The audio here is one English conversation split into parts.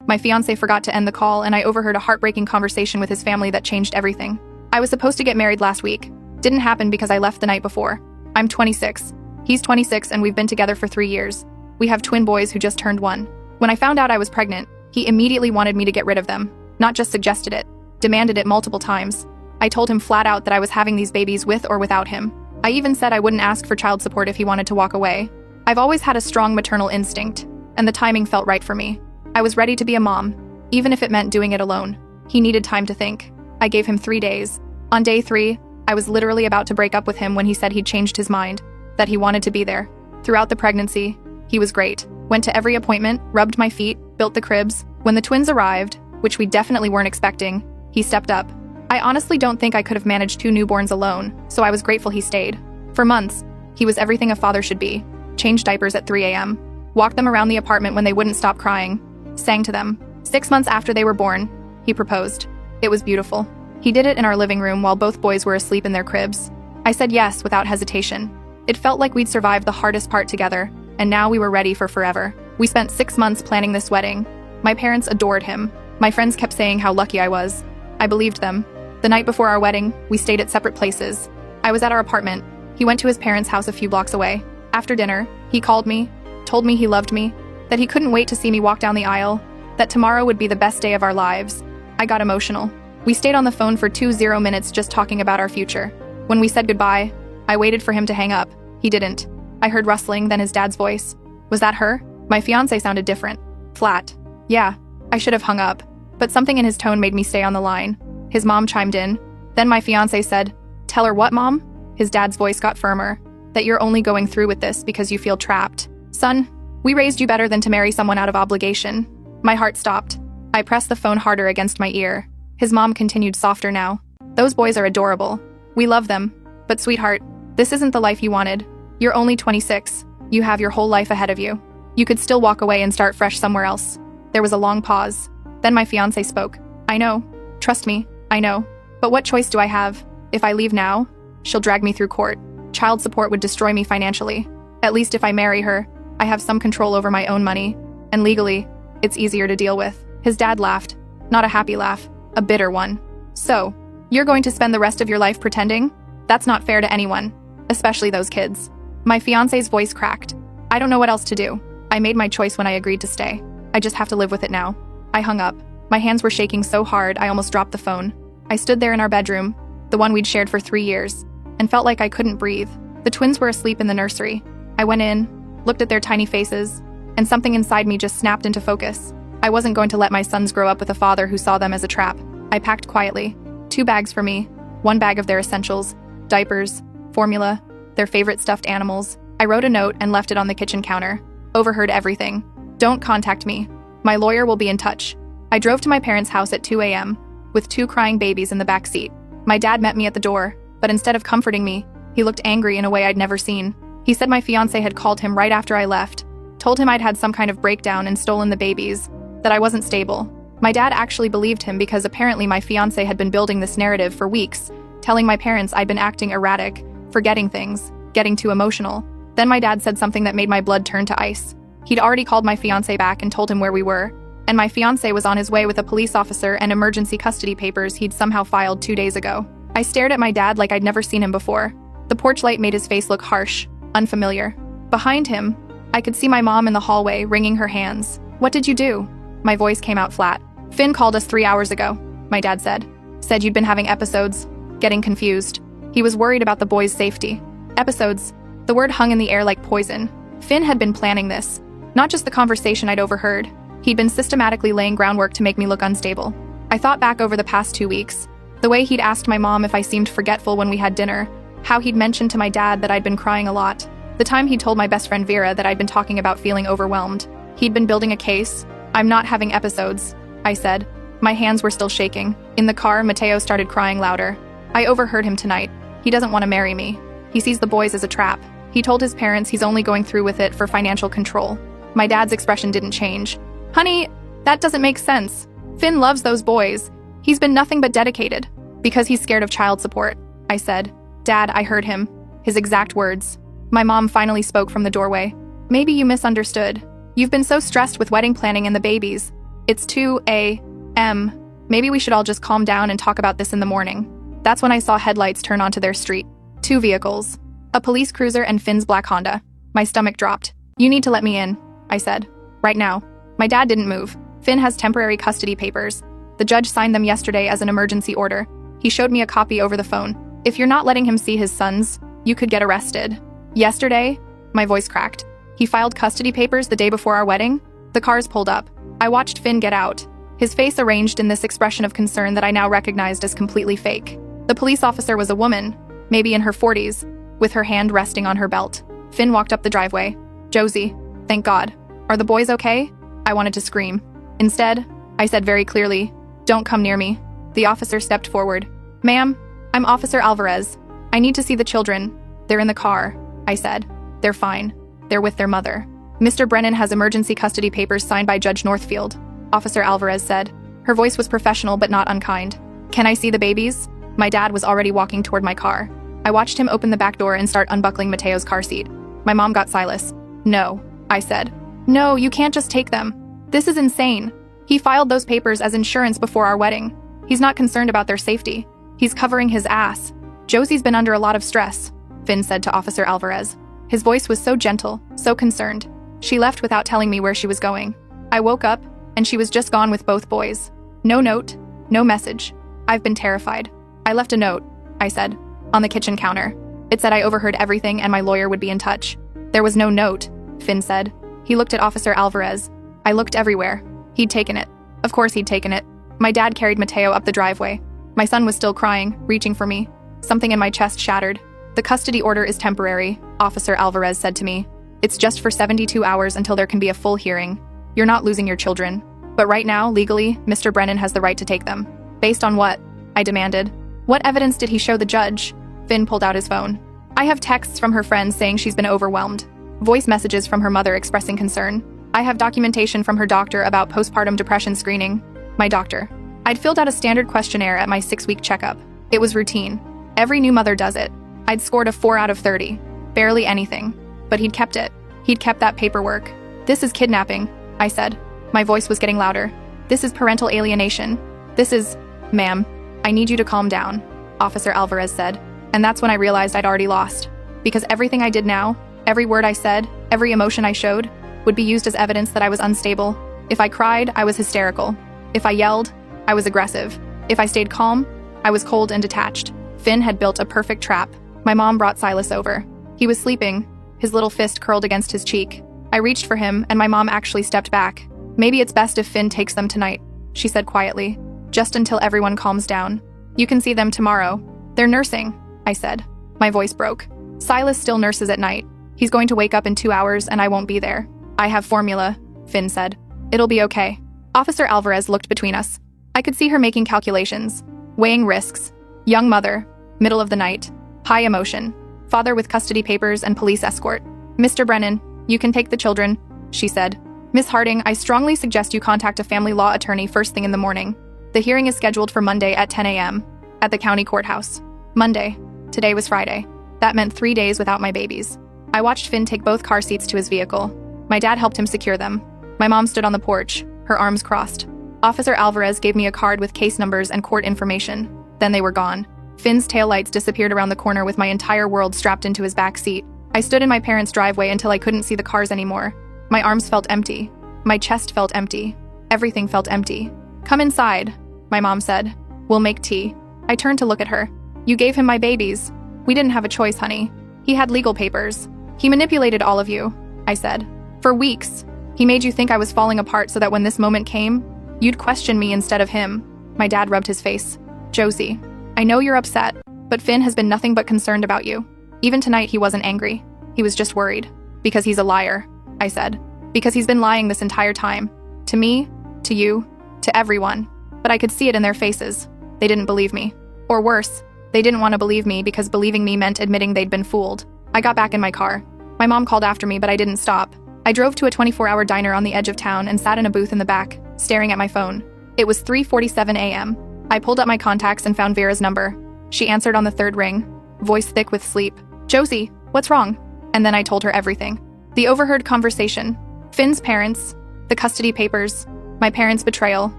My fiancé forgot to end the call, and I overheard a heartbreaking conversation with his family that changed everything. I was supposed to get married last week. Didn't happen because I left the night before. I'm 26. He's 26, and we've been together for 3 years. We have twin boys who just turned 1. When I found out I was pregnant, he immediately wanted me to get rid of them. Not just suggested it, demanded it multiple times. I told him flat out that I was having these babies with or without him. I even said I wouldn't ask for child support if he wanted to walk away. I've always had a strong maternal instinct, and the timing felt right for me. I was ready to be a mom, even if it meant doing it alone. He needed time to think. I gave him 3 days. On day 3, I was literally about to break up with him when he said he'd changed his mind, that he wanted to be there. Throughout the pregnancy, he was great. Went to every appointment, rubbed my feet, built the cribs. When the twins arrived, which we definitely weren't expecting, he stepped up. I honestly don't think I could have managed 2 newborns alone, so I was grateful he stayed. For months, he was everything a father should be. Changed diapers at 3 a.m., walked them around the apartment when they wouldn't stop crying, sang to them. 6 months after they were born, he proposed. It was beautiful. He did it in our living room while both boys were asleep in their cribs. I said yes without hesitation. It felt like we'd survived the hardest part together, and now we were ready for forever. We spent 6 months planning this wedding. My parents adored him. My friends kept saying how lucky I was. I believed them. The night before our wedding, we stayed at separate places. I was at our apartment. He went to his parents' house a few blocks away. After dinner, he called me, told me he loved me, that he couldn't wait to see me walk down the aisle, that tomorrow would be the best day of our lives. I got emotional. We stayed on the phone for 20 minutes just talking about our future. When we said goodbye, I waited for him to hang up. He didn't. I heard rustling, then his dad's voice. Was that her? My fiancé sounded different. Flat. Yeah, I should have hung up, but something in his tone made me stay on the line. His mom chimed in. Then my fiancé said, "Tell her what, Mom?" His dad's voice got firmer. That you're only going through with this because you feel trapped. Son, we raised you better than to marry someone out of obligation. My heart stopped. I pressed the phone harder against my ear. His mom continued softer now. Those boys are adorable. We love them. But sweetheart, this isn't the life you wanted. You're only 26. You have your whole life ahead of you. You could still walk away and start fresh somewhere else. There was a long pause. Then my fiancé spoke. I know. Trust me, I know. But what choice do I have? If I leave now, she'll drag me through court. Child support would destroy me financially. At least if I marry her, I have some control over my own money. And legally, it's easier to deal with. His dad laughed. Not a happy laugh, a bitter one. So, you're going to spend the rest of your life pretending? That's not fair to anyone, especially those kids. My fiancé's voice cracked. I don't know what else to do. I made my choice when I agreed to stay. I just have to live with it now. I hung up. My hands were shaking so hard I almost dropped the phone. I stood there in our bedroom, the one we'd shared for 3 years, and felt like I couldn't breathe. The twins were asleep in the nursery. I went in, looked at their tiny faces, and something inside me just snapped into focus. I wasn't going to let my sons grow up with a father who saw them as a trap. I packed quietly. 2 bags for me, 1 bag of their essentials, diapers, formula, their favorite stuffed animals. I wrote a note and left it on the kitchen counter. Overheard everything. Don't contact me. My lawyer will be in touch. I drove to my parents' house at 2 a.m., with 2 crying babies in the back seat. My dad met me at the door, but instead of comforting me, he looked angry in a way I'd never seen. He said my fiancé had called him right after I left, told him I'd had some kind of breakdown and stolen the babies, that I wasn't stable. My dad actually believed him because apparently my fiancé had been building this narrative for weeks, telling my parents I'd been acting erratic, forgetting things, getting too emotional. Then my dad said something that made my blood turn to ice. He'd already called my fiancé back and told him where we were, and my fiancé was on his way with a police officer and emergency custody papers he'd somehow filed 2 days ago. I stared at my dad like I'd never seen him before. The porch light made his face look harsh, unfamiliar. Behind him, I could see my mom in the hallway, wringing her hands. "What did you do?" My voice came out flat. "Finn called us 3 hours ago," my dad said. "Said you'd been having episodes, getting confused. He was worried about the boys' safety." Episodes. The word hung in the air like poison. Finn had been planning this. Not just the conversation I'd overheard. He'd been systematically laying groundwork to make me look unstable. I thought back over the past 2 weeks. The way he'd asked my mom if I seemed forgetful when we had dinner. How he'd mentioned to my dad that I'd been crying a lot. The time he told my best friend Vera that I'd been talking about feeling overwhelmed. He'd been building a case. "I'm not having episodes," I said. My hands were still shaking. In the car, Mateo started crying louder. I overheard him tonight. He doesn't want to marry me. He sees the boys as a trap. He told his parents he's only going through with it for financial control. My dad's expression didn't change. "Honey, that doesn't make sense. Finn loves those boys. He's been nothing but dedicated." "Because he's scared of child support," I said. "Dad," I heard him. His exact words. My mom finally spoke from the doorway. "Maybe you misunderstood. You've been so stressed with wedding planning and the babies. It's 2 a.m. Maybe we should all just calm down and talk about this in the morning. That's when I saw headlights turn onto their street. 2 vehicles. A police cruiser and Finn's black Honda. My stomach dropped. You need to let me in, I said. Right now. My dad didn't move. Finn has temporary custody papers. The judge signed them yesterday as an emergency order. He showed me a copy over the phone. If you're not letting him see his sons, you could get arrested. Yesterday? My voice cracked. He filed custody papers the day before our wedding? The cars pulled up. I watched Finn get out. His face arranged in this expression of concern that I now recognized as completely fake. The police officer was a woman, maybe in her 40s, with her hand resting on her belt. Finn walked up the driveway. Josie, thank God. Are the boys okay? I wanted to scream. Instead, I said very clearly, don't come near me. The officer stepped forward. Ma'am, I'm Officer Alvarez. I need to see the children. They're in the car, I said. They're fine. They're with their mother. Mr. Brennan has emergency custody papers signed by Judge Northfield, Officer Alvarez said. Her voice was professional but not unkind. Can I see the babies? My dad was already walking toward my car. I watched him open the back door and start unbuckling Mateo's car seat. My mom got Silas. No, I said. No, you can't just take them. This is insane. He filed those papers as insurance before our wedding. He's not concerned about their safety. He's covering his ass. Josie's been under a lot of stress, Finn said to Officer Alvarez. His voice was so gentle, so concerned. She left without telling me where she was going. I woke up, and she was just gone with both boys. No note, no message. I've been terrified. I left a note, I said, on the kitchen counter. It said I overheard everything and my lawyer would be in touch. There was no note, Finn said. He looked at Officer Alvarez. I looked everywhere. He'd taken it. Of course he'd taken it. My dad carried Mateo up the driveway. My son was still crying, reaching for me. Something in my chest shattered. The custody order is temporary, Officer Alvarez said to me. It's just for 72 hours until there can be a full hearing. You're not losing your children. But right now, legally, Mr. Brennan has the right to take them. Based on what? I demanded. What evidence did he show the judge? Finn pulled out his phone. I have texts from her friends saying she's been overwhelmed. Voice messages from her mother expressing concern. I have documentation from her doctor about postpartum depression screening. My doctor. I'd filled out a standard questionnaire at my 6-week checkup. It was routine. Every new mother does it. I'd scored a 4 out of 30. Barely anything. But he'd kept it. He'd kept that paperwork. This is kidnapping, I said. My voice was getting louder. This is parental alienation. This is... Ma'am, I need you to calm down, Officer Alvarez said. And that's when I realized I'd already lost. Because everything I did now, every word I said, every emotion I showed, would be used as evidence that I was unstable. If I cried, I was hysterical. If I yelled, I was aggressive. If I stayed calm, I was cold and detached. Finn had built a perfect trap. My mom brought Silas over. He was sleeping, his little fist curled against his cheek. I reached for him, and my mom actually stepped back. Maybe it's best if Finn takes them tonight, she said quietly, just until everyone calms down. You can see them tomorrow. They're nursing, I said. My voice broke. Silas still nurses at night. He's going to wake up in 2 hours, and I won't be there. I have formula, Finn said. It'll be okay. Officer Alvarez looked between us. I could see her making calculations, weighing risks. Young mother, middle of the night, high emotion, father with custody papers and police escort. Mr. Brennan, you can take the children, she said. Miss Harding, I strongly suggest you contact a family law attorney first thing in the morning. The hearing is scheduled for Monday at 10 a.m. at the county courthouse. Monday. Today was Friday. That meant 3 days without my babies. I watched Finn take both car seats to his vehicle. My dad helped him secure them. My mom stood on the porch, her arms crossed. Officer Alvarez gave me a card with case numbers and court information. Then they were gone. Finn's taillights disappeared around the corner with my entire world strapped into his back seat. I stood in my parents' driveway until I couldn't see the cars anymore. My arms felt empty. My chest felt empty. Everything felt empty. Come inside, my mom said. We'll make tea. I turned to look at her. You gave him my babies. We didn't have a choice, honey. He had legal papers. He manipulated all of you, I said. For weeks. He made you think I was falling apart so that when this moment came, you'd question me instead of him. My dad rubbed his face. Josie, I know you're upset, but Finn has been nothing but concerned about you. Even tonight he wasn't angry. He was just worried. Because he's a liar, I said. Because he's been lying this entire time. To me, to you, to everyone. But I could see it in their faces. They didn't believe me. Or worse, they didn't want to believe me because believing me meant admitting they'd been fooled. I got back in my car. My mom called after me, but I didn't stop. I drove to a 24-hour diner on the edge of town and sat in a booth in the back, staring at my phone. It was 3:47 a.m. I pulled up my contacts and found Vera's number. She answered on the third ring, voice thick with sleep. Josie, what's wrong? And then I told her everything. The overheard conversation, Finn's parents, the custody papers, My parents' betrayal.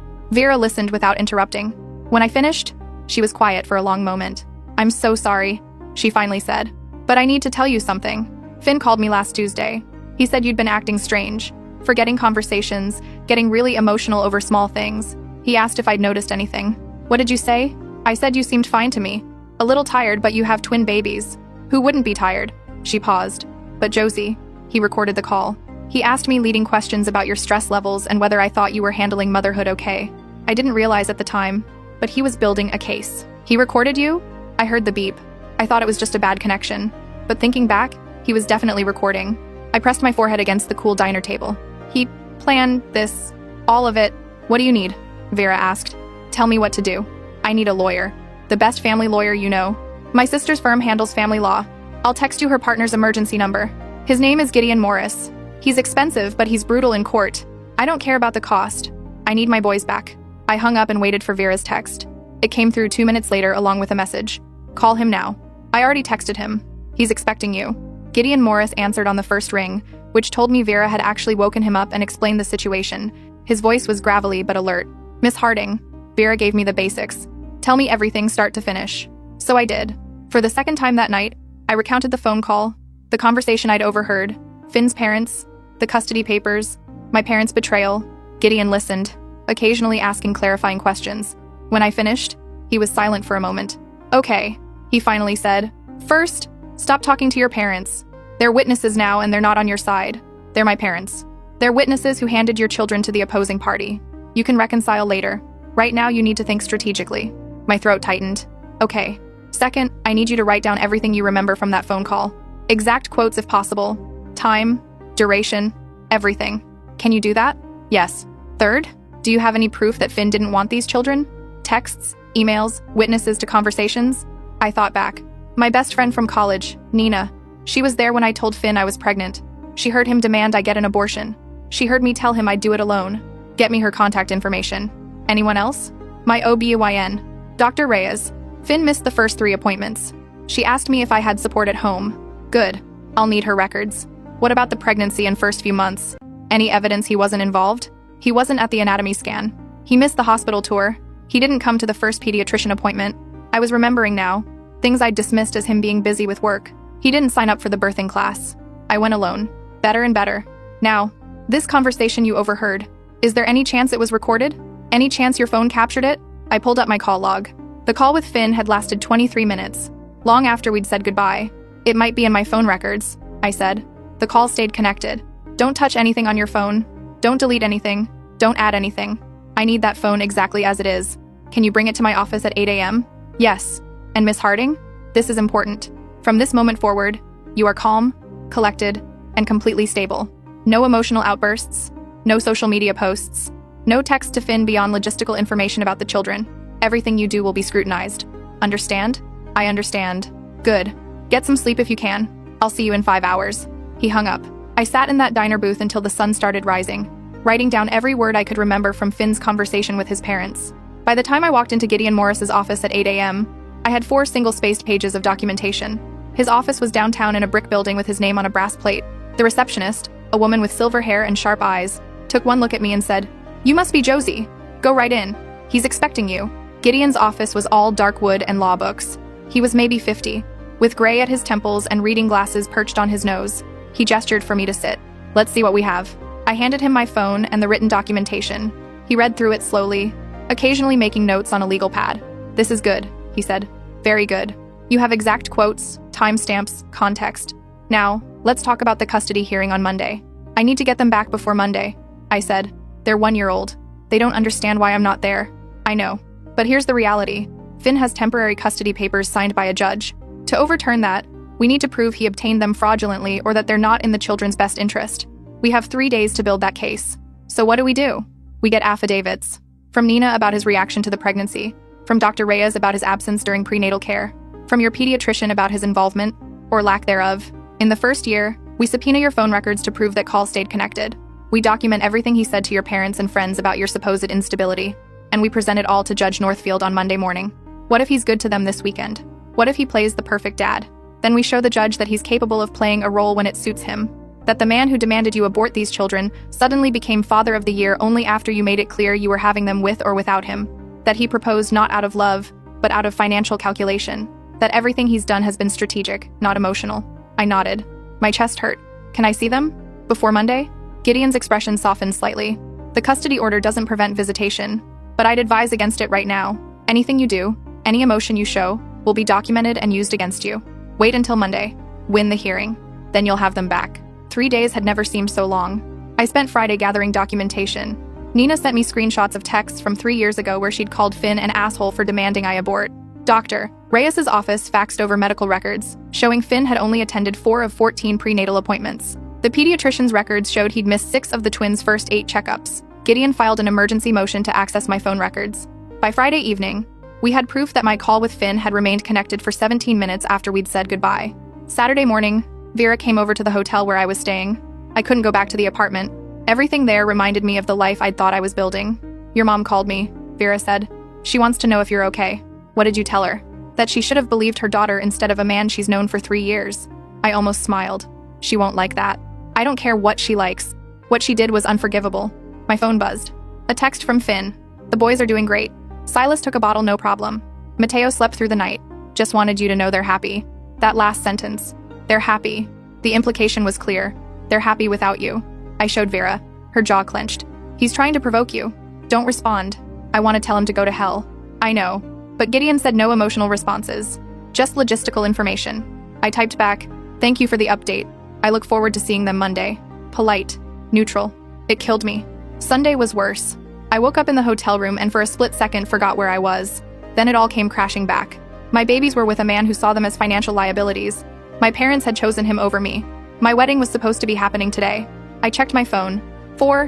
Vera listened without interrupting. When I finished, she was quiet for a long moment. I'm so sorry, she finally said. But I need to tell you something. Finn called me last Tuesday. He said you'd been acting strange, forgetting conversations, getting really emotional over small things. He asked if I'd noticed anything. What did you say? I said you seemed fine to me. A little tired, but you have twin babies. Who wouldn't be tired? She paused. But Josie, he recorded the call. He asked me leading questions about your stress levels and whether I thought you were handling motherhood okay. I didn't realize at the time, but he was building a case. He recorded you? I heard the beep. I thought it was just a bad connection. But thinking back, he was definitely recording. I pressed my forehead against the cool diner table. He planned this, all of it. What do you need? Vera asked. Tell me what to do. I need a lawyer. The best family lawyer you know. My sister's firm handles family law. I'll text you her partner's emergency number. His name is Gideon Morris. He's expensive, but he's brutal in court. I don't care about the cost. I need my boys back. I hung up and waited for Vera's text. It came through 2 minutes later along with a message. Call him now. I already texted him. He's expecting you. Gideon Morris answered on the first ring, which told me Vera had actually woken him up and explained the situation. His voice was gravelly but alert. Miss Harding. Vera gave me the basics. Tell me everything start to finish. So I did. For the second time that night, I recounted the phone call, the conversation I'd overheard, Finn's parents, the custody papers, my parents' betrayal. Gideon listened, occasionally asking clarifying questions. When I finished, he was silent for a moment. Okay, he finally said. First, stop talking to your parents. They're witnesses now and they're not on your side. They're my parents. They're witnesses who handed your children to the opposing party. You can reconcile later. Right now you need to think strategically. My throat tightened. Okay. Second, I need you to write down everything you remember from that phone call. Exact quotes if possible. Time, duration, everything. Can you do that? Yes. Third, do you have any proof that Finn didn't want these children? Texts, emails, witnesses to conversations? I thought back. My best friend from college, Nina. She was there when I told Finn I was pregnant. She heard him demand I get an abortion. She heard me tell him I'd do it alone. Get me her contact information. Anyone else? My OBGYN, Dr. Reyes. Finn missed the first 3 appointments. She asked me if I had support at home. Good. I'll need her records. What about the pregnancy and first few months? Any evidence he wasn't involved? He wasn't at the anatomy scan. He missed the hospital tour. He didn't come to the first pediatrician appointment. I was remembering now. Things I'd dismissed as him being busy with work. He didn't sign up for the birthing class. I went alone. Better and better. Now, this conversation you overheard. Is there any chance it was recorded? Any chance your phone captured it? I pulled up my call log. The call with Finn had lasted 23 minutes. Long after we'd said goodbye. It might be in my phone records, I said. The call stayed connected. Don't touch anything on your phone. Don't delete anything. Don't add anything. I need that phone exactly as it is. Can you bring it to my office at 8 a.m.? Yes. And Miss Harding? This is important. From this moment forward, you are calm, collected, and completely stable. No emotional outbursts. No social media posts. No text to Finn beyond logistical information about the children. Everything you do will be scrutinized. Understand? I understand. Good. Get some sleep if you can. I'll see you in 5 hours. He hung up. I sat in that diner booth until the sun started rising, writing down every word I could remember from Finn's conversation with his parents. By the time I walked into Gideon Morris's office at 8 a.m., I had 4 single-spaced pages of documentation. His office was downtown in a brick building with his name on a brass plate. The receptionist, a woman with silver hair and sharp eyes, took one look at me and said, "You must be Josie. Go right in. He's expecting you." Gideon's office was all dark wood and law books. He was maybe 50, with gray at his temples and reading glasses perched on his nose. He gestured for me to sit. "Let's see what we have." I handed him my phone and the written documentation. He read through it slowly, occasionally making notes on a legal pad. "This is good," he said. "Very good. You have exact quotes, timestamps, context. Now, let's talk about the custody hearing on Monday." "I need to get them back before Monday," I said. "They're 1-year-old. They don't understand why I'm not there." "I know. But here's the reality. Finn has temporary custody papers signed by a judge. To overturn that, we need to prove he obtained them fraudulently or that they're not in the children's best interest. We have 3 days to build that case. So what do? We get affidavits. From Nina about his reaction to the pregnancy. From Dr. Reyes about his absence during prenatal care. From your pediatrician about his involvement, or lack thereof. In the first year, we subpoena your phone records to prove that calls stayed connected. We document everything he said to your parents and friends about your supposed instability. And we present it all to Judge Northfield on Monday morning. What if he's good to them this weekend? What if he plays the perfect dad? Then we show the judge that he's capable of playing a role when it suits him. That the man who demanded you abort these children suddenly became Father of the Year only after you made it clear you were having them with or without him. That he proposed not out of love, but out of financial calculation. That everything he's done has been strategic, not emotional. I nodded. My chest hurt. Can I see them? Before Monday? Gideon's expression softened slightly. The custody order doesn't prevent visitation, but I'd advise against it right now. Anything you do, any emotion you show, will be documented and used against you. Wait until Monday. Win the hearing. Then you'll have them back. 3 days had never seemed so long. I spent Friday gathering documentation. Nina sent me screenshots of texts from 3 years ago where she'd called Finn an asshole for demanding I abort. Dr. Reyes's office faxed over medical records, showing Finn had only attended 4 of 14 prenatal appointments. The pediatrician's records showed he'd missed 6 of the twins' first 8 checkups. Gideon filed an emergency motion to access my phone records. By Friday evening, we had proof that my call with Finn had remained connected for 17 minutes after we'd said goodbye. Saturday morning, Vera came over to the hotel where I was staying. I couldn't go back to the apartment. Everything there reminded me of the life I'd thought I was building. Your mom called me, Vera said. She wants to know if you're okay. What did you tell her? That she should have believed her daughter instead of a man she's known for 3 years. I almost smiled. She won't like that. I don't care what she likes. What she did was unforgivable. My phone buzzed. A text from Finn. The boys are doing great. Silas took a bottle, no problem. Mateo slept through the night. Just wanted you to know they're happy. That last sentence. They're happy. The implication was clear. They're happy without you. I showed Vera. Her jaw clenched. He's trying to provoke you. Don't respond. I want to tell him to go to hell. I know. But Gideon said no emotional responses. Just logistical information. I typed back, thank you for the update. I look forward to seeing them Monday. Polite. Neutral. It killed me. Sunday was worse. I woke up in the hotel room and for a split second forgot where I was. Then it all came crashing back. My babies were with a man who saw them as financial liabilities. My parents had chosen him over me. My wedding was supposed to be happening today. I checked my phone.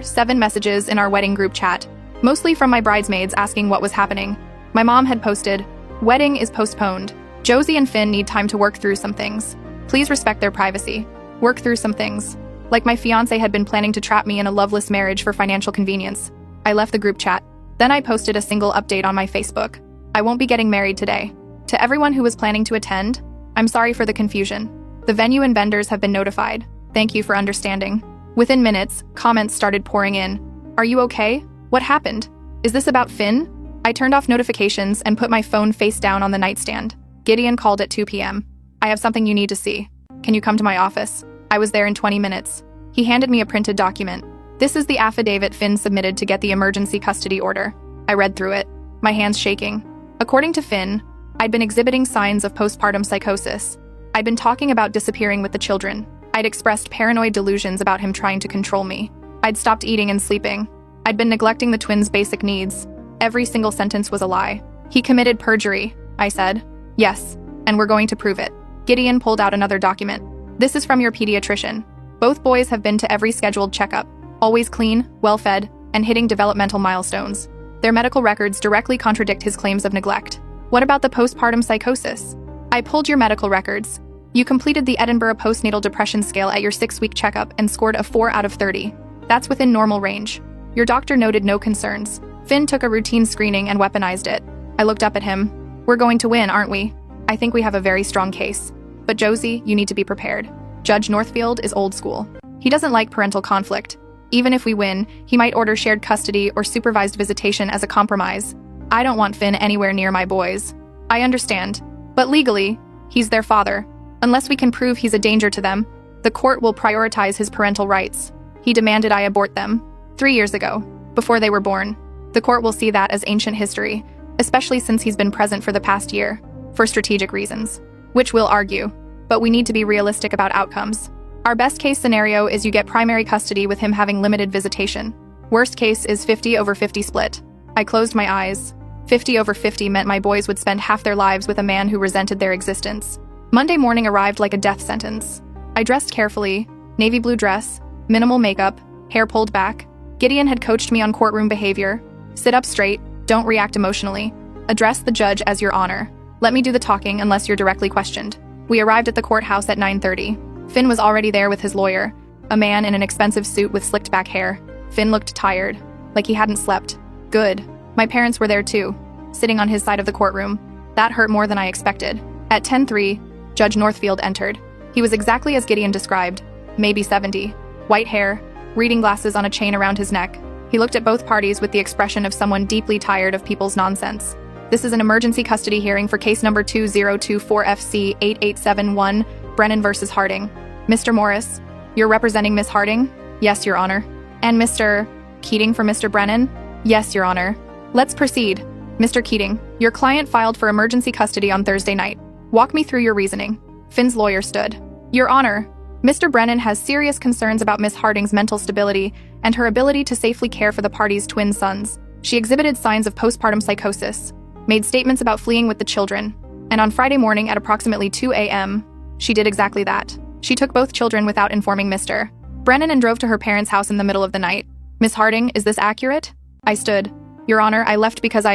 7 messages in our wedding group chat. Mostly from my bridesmaids asking what was happening. My mom had posted, wedding is postponed. Josie and Finn need time to work through some things. Please respect their privacy. Work through some things. Like my fiancé had been planning to trap me in a loveless marriage for financial convenience. I left the group chat. Then I posted a single update on my Facebook. I won't be getting married today. To everyone who was planning to attend, I'm sorry for the confusion. The venue and vendors have been notified. Thank you for understanding. Within minutes, comments started pouring in. Are you okay? What happened? Is this about Finn? I turned off notifications and put my phone face down on the nightstand. Gideon called at 2 p.m. I have something you need to see. Can you come to my office? I was there in 20 minutes. He handed me a printed document. This is the affidavit Finn submitted to get the emergency custody order. I read through it, my hands shaking. According to Finn, I'd been exhibiting signs of postpartum psychosis. I'd been talking about disappearing with the children. I'd expressed paranoid delusions about him trying to control me. I'd stopped eating and sleeping. I'd been neglecting the twins' basic needs. Every single sentence was a lie. He committed perjury, I said. Yes, and we're going to prove it. Gideon pulled out another document. This is from your pediatrician. Both boys have been to every scheduled checkup. Always clean, well-fed, and hitting developmental milestones. Their medical records directly contradict his claims of neglect. What about the postpartum psychosis? I pulled your medical records. You completed the Edinburgh Postnatal Depression Scale at your 6-week checkup and scored a 4 out of 30. That's within normal range. Your doctor noted no concerns. Finn took a routine screening and weaponized it. I looked up at him. We're going to win, aren't we? I think we have a very strong case. But Josie, you need to be prepared. Judge Northfield is old school. He doesn't like parental conflict. Even if we win, he might order shared custody or supervised visitation as a compromise. I don't want Finn anywhere near my boys. I understand. But legally, he's their father. Unless we can prove he's a danger to them, the court will prioritize his parental rights. He demanded I abort them 3 years ago, before they were born. The court will see that as ancient history, especially since he's been present for the past year, for strategic reasons, which we'll argue. But we need to be realistic about outcomes. Our best case scenario is you get primary custody with him having limited visitation. Worst case is 50/50 split. I closed my eyes. 50/50 meant my boys would spend half their lives with a man who resented their existence. Monday morning arrived like a death sentence. I dressed carefully, navy blue dress, minimal makeup, hair pulled back. Gideon had coached me on courtroom behavior. Sit up straight, don't react emotionally. Address the judge as your honor. Let me do the talking unless you're directly questioned. We arrived at the courthouse at 9:30. Finn was already there with his lawyer, a man in an expensive suit with slicked back hair. Finn looked tired, like he hadn't slept. Good. My parents were there too, sitting on his side of the courtroom. That hurt more than I expected. At 10:03, Judge Northfield entered. He was exactly as Gideon described. maybe 70. White hair, reading glasses on a chain around his neck. He looked at both parties with the expression of someone deeply tired of people's nonsense. This is an emergency custody hearing for case number 2024FC8871, Brennan versus Harding. Mr. Morris, you're representing Miss Harding? Yes, Your Honor. And Mr. Keating for Mr. Brennan? Yes, Your Honor. Let's proceed. Mr. Keating, your client filed for emergency custody on Thursday night. Walk me through your reasoning. Finn's lawyer stood. Your Honor, Mr. Brennan has serious concerns about Miss Harding's mental stability and her ability to safely care for the party's twin sons. She exhibited signs of postpartum psychosis, made statements about fleeing with the children, and on Friday morning at approximately 2 a.m., she did exactly that. She took both children without informing Mr. Brennan and drove to her parents' house in the middle of the night. Miss Harding, is this accurate? I stood. Your Honor, I left because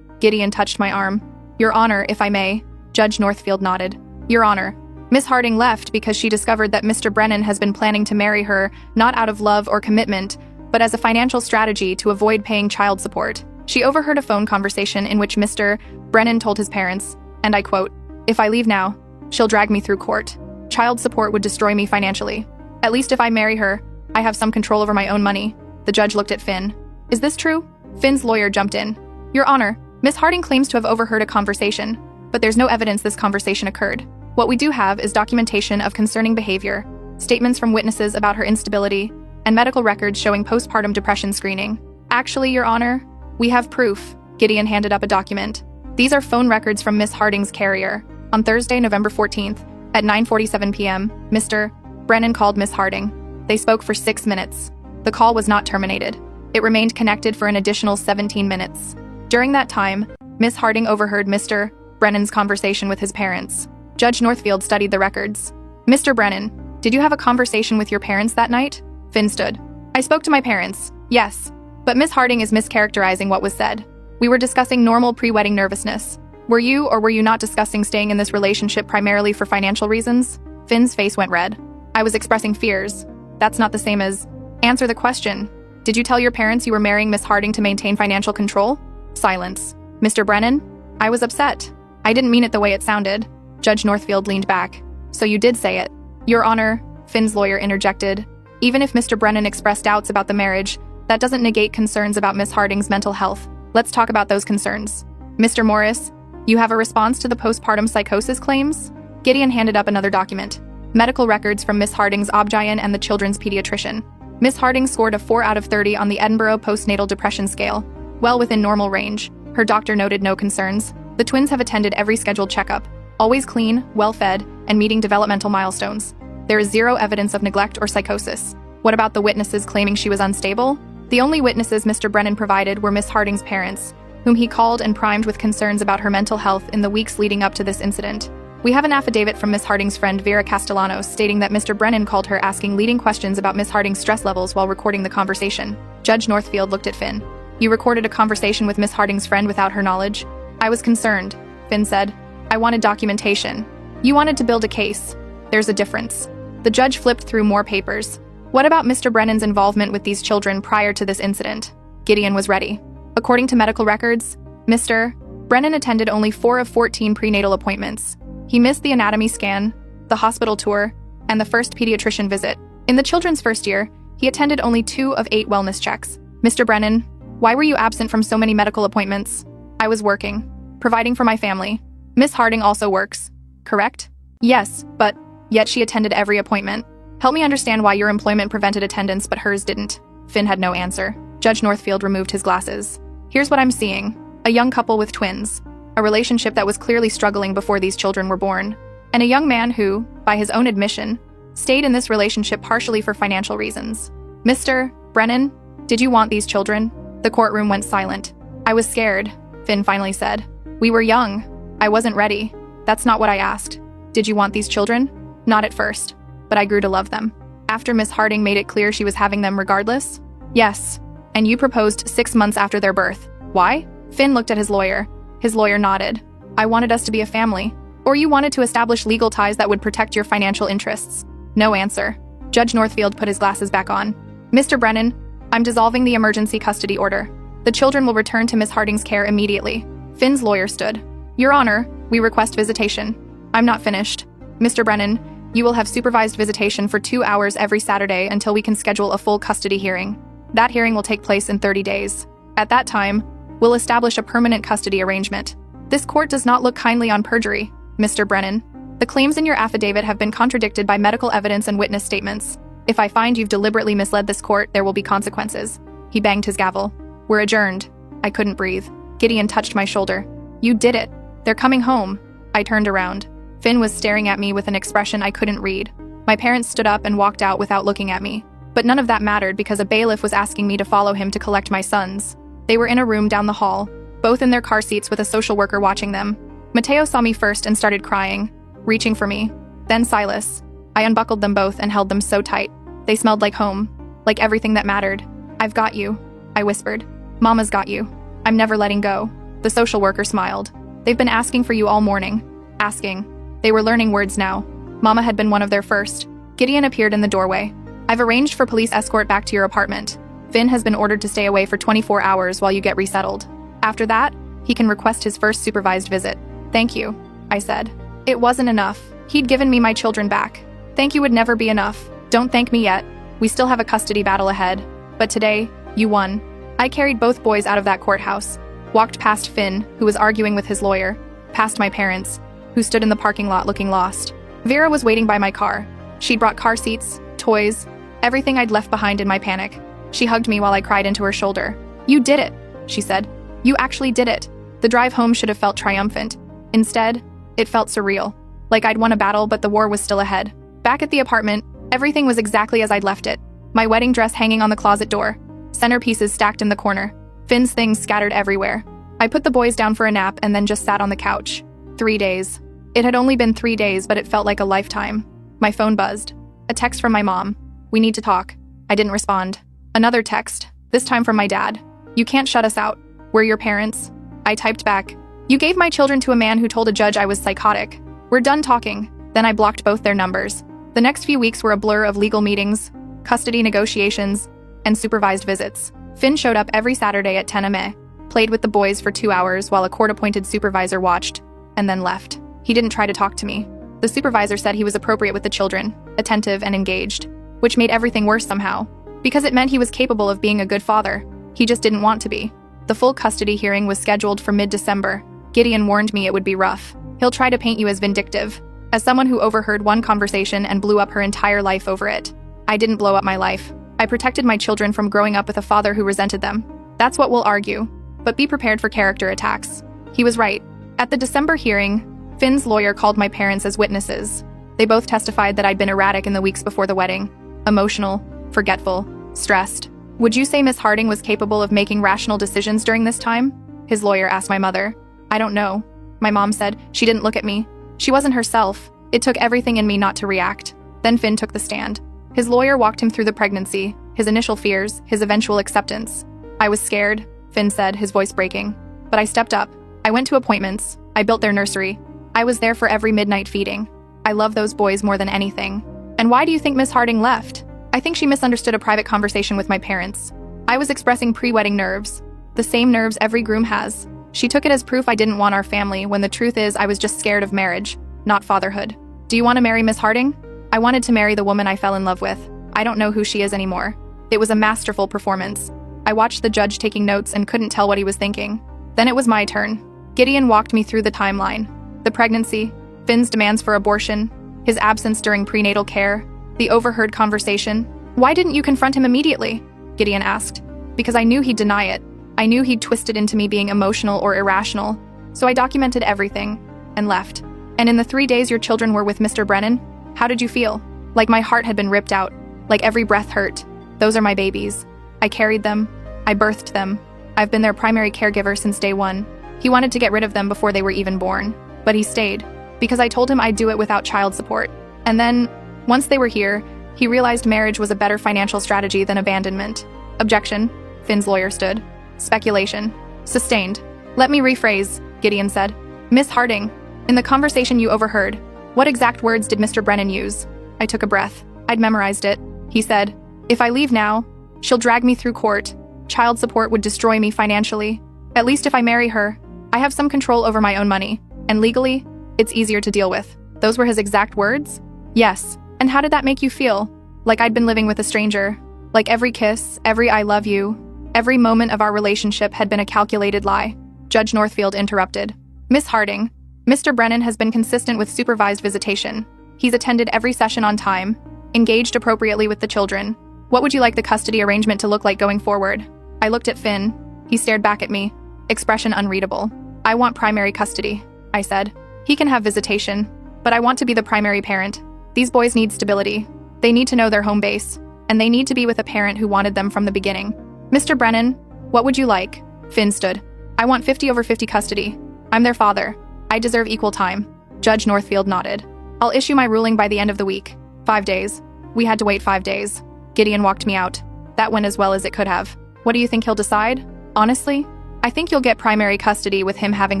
Gideon touched my arm. Your Honor, if I may. Judge Northfield nodded. Your Honor, Miss Harding left because she discovered that Mr. Brennan has been planning to marry her not out of love or commitment, but as a financial strategy to avoid paying child support. She overheard a phone conversation in which Mr. Brennan told his parents, and I quote, "If I leave now, she'll drag me through court. Child support would destroy me financially. At least if I marry her, I have some control over my own money." The judge looked at Finn. Is this true? Finn's lawyer jumped in. Your Honor, Miss Harding claims to have overheard a conversation, but there's no evidence this conversation occurred. What we do have is documentation of concerning behavior, statements from witnesses about her instability, and medical records showing postpartum depression screening. Actually, Your Honor, we have proof. Gideon handed up a document. These are phone records from Miss Harding's carrier. On Thursday, November 14th, at 9:47 p.m., Mr. Brennan called Miss Harding. They spoke for 6 minutes. The call was not terminated. It remained connected for an additional 17 minutes. During that time, Miss Harding overheard Mr. Brennan's conversation with his parents. Judge Northfield studied the records. Mr. Brennan, did you have a conversation with your parents that night? Finn stood. I spoke to my parents, yes. But Miss Harding is mischaracterizing what was said. We were discussing normal pre-wedding nervousness. Were you or were you not discussing staying in this relationship primarily for financial reasons? Finn's face went red. I was expressing fears. That's not the same as... Answer the question. Did you tell your parents you were marrying Miss Harding to maintain financial control? Silence. Mr. Brennan? I was upset. I didn't mean it the way it sounded. Judge Northfield leaned back. So you did say it. Your Honor, Finn's lawyer interjected. Even if Mr. Brennan expressed doubts about the marriage, that doesn't negate concerns about Miss Harding's mental health. Let's talk about those concerns. Mr. Morris, you have a response to the postpartum psychosis claims? Gideon handed up another document. Medical records from Miss Harding's OBGYN and the children's pediatrician. Miss Harding scored a 4 out of 30 on the Edinburgh Postnatal Depression Scale, well within normal range. Her doctor noted no concerns. The twins have attended every scheduled checkup, always clean, well-fed, and meeting developmental milestones. There is zero evidence of neglect or psychosis. What about the witnesses claiming she was unstable? The only witnesses Mr. Brennan provided were Miss Harding's parents, whom he called and primed with concerns about her mental health in the weeks leading up to this incident. We have an affidavit from Miss Harding's friend Vera Castellanos stating that Mr. Brennan called her asking leading questions about Miss Harding's stress levels while recording the conversation. Judge Northfield looked at Finn. You recorded a conversation with Miss Harding's friend without her knowledge? I was concerned, Finn said. I wanted documentation. You wanted to build a case. There's a difference. The judge flipped through more papers. What about Mr. Brennan's involvement with these children prior to this incident? Gideon was ready. According to medical records, Mr. Brennan attended only 4 of 14 prenatal appointments. He missed the anatomy scan, the hospital tour, and the first pediatrician visit. In the children's first year, he attended only 2 of 8 wellness checks. Mr. Brennan, why were you absent from so many medical appointments? I was working, providing for my family. Miss Harding also works, correct? Yes, but yet she attended every appointment. Help me understand why your employment prevented attendance but hers didn't. Finn had no answer. Judge Northfield removed his glasses. Here's what I'm seeing. A young couple with twins. A relationship that was clearly struggling before these children were born. And a young man who, by his own admission, stayed in this relationship partially for financial reasons. Mr. Brennan, did you want these children? The courtroom went silent. I was scared, Finn finally said. We were young. I wasn't ready. That's not what I asked. Did you want these children? Not at first, but I grew to love them. After Miss Harding made it clear she was having them regardless? Yes. And you proposed 6 months after their birth. Why? Finn looked at his lawyer. His lawyer nodded. I wanted us to be a family. Or you wanted to establish legal ties that would protect your financial interests. No answer. Judge Northfield put his glasses back on. Mr. Brennan, I'm dissolving the emergency custody order. The children will return to Miss Harding's care immediately. Finn's lawyer stood. Your Honor, we request visitation. I'm not finished. Mr. Brennan, You will have supervised visitation for 2 hours every Saturday until we can schedule a full custody hearing. That hearing will take place in 30 days. At that time, we'll establish a permanent custody arrangement. This court does not look kindly on perjury, Mr. Brennan. The claims in your affidavit have been contradicted by medical evidence and witness statements. If I find you've deliberately misled this court, there will be consequences. He banged his gavel. We're adjourned. I couldn't breathe. Gideon touched my shoulder. You did it. They're coming home. I turned around. Finn was staring at me with an expression I couldn't read. My parents stood up and walked out without looking at me. But none of that mattered because a bailiff was asking me to follow him to collect my sons. They were in a room down the hall, both in their car seats with a social worker watching them. Mateo saw me first and started crying, reaching for me. Then Silas. I unbuckled them both and held them so tight. They smelled like home, like everything that mattered. I've got you, I whispered. Mama's got you. I'm never letting go. The social worker smiled. They've been asking for you all morning. Asking. They were learning words now. Mama had been one of their first. Gideon appeared in the doorway. I've arranged for police escort back to your apartment. Finn has been ordered to stay away for 24 hours while you get resettled. After that, he can request his first supervised visit. Thank you, I said. It wasn't enough. He'd given me my children back. Thank you would never be enough. Don't thank me yet. We still have a custody battle ahead. But today, you won. I carried both boys out of that courthouse, walked past Finn, who was arguing with his lawyer, past my parents, who stood in the parking lot looking lost. Vera was waiting by my car. She'd brought car seats, toys, everything I'd left behind in my panic. She hugged me while I cried into her shoulder. You did it, she said. You actually did it. The drive home should have felt triumphant. Instead, it felt surreal. Like I'd won a battle, but the war was still ahead. Back at the apartment, everything was exactly as I'd left it. My wedding dress hanging on the closet door. Centerpieces stacked in the corner. Finn's things scattered everywhere. I put the boys down for a nap and then just sat on the couch. 3 days. It had only been 3 days, but it felt like a lifetime. My phone buzzed. A text from my mom. We need to talk. I didn't respond. Another text, this time from my dad. You can't shut us out. We're your parents. I typed back. You gave my children to a man who told a judge I was psychotic. We're done talking. Then I blocked both their numbers. The next few weeks were a blur of legal meetings, custody negotiations, and supervised visits. Finn showed up every Saturday at 10 a.m., played with the boys for 2 hours while a court-appointed supervisor watched, and then left. He didn't try to talk to me. The supervisor said he was appropriate with the children, attentive and engaged, which made everything worse somehow, because it meant he was capable of being a good father. He just didn't want to be. The full custody hearing was scheduled for mid-December. Gideon warned me it would be rough. He'll try to paint you as vindictive, as someone who overheard one conversation and blew up her entire life over it. I didn't blow up my life. I protected my children from growing up with a father who resented them. That's what we'll argue. But be prepared for character attacks. He was right. At the December hearing, Finn's lawyer called my parents as witnesses. They both testified that I'd been erratic in the weeks before the wedding. Emotional, forgetful, stressed. Would you say Miss Harding was capable of making rational decisions during this time? His lawyer asked my mother. I don't know. My mom said she didn't look at me. She wasn't herself. It took everything in me not to react. Then Finn took the stand. His lawyer walked him through the pregnancy, his initial fears, his eventual acceptance. I was scared, Finn said, his voice breaking. But I stepped up. I went to appointments. I built their nursery. I was there for every midnight feeding. I love those boys more than anything. And why do you think Miss Harding left? I think she misunderstood a private conversation with my parents. I was expressing pre-wedding nerves, the same nerves every groom has. She took it as proof I didn't want our family, when the truth is I was just scared of marriage, not fatherhood. Do you want to marry Miss Harding? I wanted to marry the woman I fell in love with. I don't know who she is anymore. It was a masterful performance. I watched the judge taking notes and couldn't tell what he was thinking. Then it was my turn. Gideon walked me through the timeline. The pregnancy, Finn's demands for abortion, his absence during prenatal care, the overheard conversation. Why didn't you confront him immediately? Gideon asked. Because I knew he'd deny it. I knew he'd twist it into me being emotional or irrational. So I documented everything and left. And in the 3 days your children were with Mr. Brennan, how did you feel? Like my heart had been ripped out, like every breath hurt. Those are my babies. I carried them. I birthed them. I've been their primary caregiver since day one. He wanted to get rid of them before they were even born. But he stayed, because I told him I'd do it without child support. And then, once they were here, he realized marriage was a better financial strategy than abandonment. Objection, Finn's lawyer stood. Speculation. Sustained. Let me rephrase, Gideon said. Miss Harding, in the conversation you overheard, what exact words did Mr. Brennan use? I took a breath. I'd memorized it. He said, if I leave now, she'll drag me through court. Child support would destroy me financially. At least if I marry her, I have some control over my own money. And legally, it's easier to deal with. Those were his exact words? Yes. And how did that make you feel? Like I'd been living with a stranger. Like every kiss, every I love you, every moment of our relationship had been a calculated lie. Judge Northfield interrupted. Miss Harding, Mr. Brennan has been consistent with supervised visitation. He's attended every session on time, engaged appropriately with the children. What would you like the custody arrangement to look like going forward? I looked at Finn. He stared back at me, expression unreadable. I want primary custody, I said. He can have visitation, but I want to be the primary parent. These boys need stability. They need to know their home base, and they need to be with a parent who wanted them from the beginning. Mr. Brennan, what would you like? Finn stood. I want 50/50 custody. I'm their father. I deserve equal time. Judge Northfield nodded. I'll issue my ruling by the end of the week. 5 days. We had to wait 5 days. Gideon walked me out. That went as well as it could have. What do you think he'll decide? Honestly, I think you'll get primary custody with him having